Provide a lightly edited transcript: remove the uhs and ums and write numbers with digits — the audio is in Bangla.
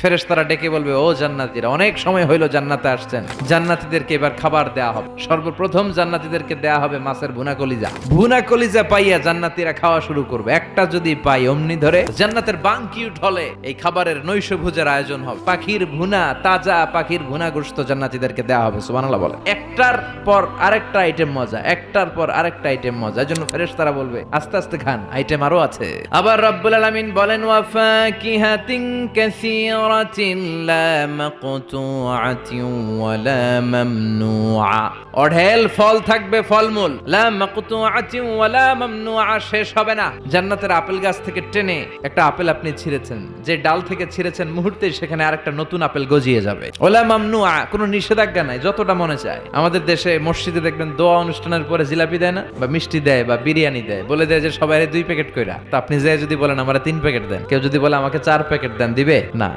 ফেরেশতারা ডেকে বলবে, ও জান্নাতীরা, অনেক সময় হইলো জান্নাতে আসছেন, জান্নাতীদেরকে এবার খাবার দেয়া হবে। সর্বপ্রথম জান্নাতীদেরকে দেয়া হবে মাছের ভুনা কলিজা। ভুনা কলিজা পাইয়া জান্নাতীরা খাওয়া শুরু করবে। একটা যদি পাই অমনি ধরে জান্নাতের বানকিউট হলে এই খাবারের নৈশভোজের আয়োজন হবে। পাখির ভুনা, তাজা পাখির ভুনা গোশত জান্নাতীদেরকে দেয়া হবে। সুবহানাল্লাহ বলে। একটার পর আরেকটা আইটেম মজা, একটার পর আরেকটা আইটেম মজা। এজন্য ফেরেশতারা বলবে, আস্তে আস্তে খান, আইটেম আরো আছে। আবার রব্বুল আলামিন বলেন, ওয়া ফাকিহাতিন কাসীরাতিন লা মাকতুআতিন ওয়া লা মামনুআ। অঢেল ফল থাকবে, ফলমূল। লা মাকতুআতিন ওয়া লা মামনুআ, শেষ হবে না। জান্নাতের আপেল গাছ থেকে টেনে একটা আপেল আপনি ছিঁড়েছেন, যে ডাল থেকে ছিঁড়েছেন মুহূর্তেই সেখানে আরেকটা নতুন আপেল গজিয়ে যাবে। ওয়া মামনুআ, কোনো নিষেধাজ্ঞা নাই, যতটা মনে চায়। আমাদের দেশে মসজিদে দেখবেন দোয়া অনুষ্ঠানের পরে জিলাপি দেয় না, বা মিষ্টি দেয়, বা বিরিয়ানি দেয়, বলে দেয় যে সবাই 2 প্যাকেট কইরা। তো আপনি যে যদি বলেন আমার 3 প্যাকেট দেন, কেউ যদি বলে আমাকে 4 প্যাকেট দেন, দিবে না।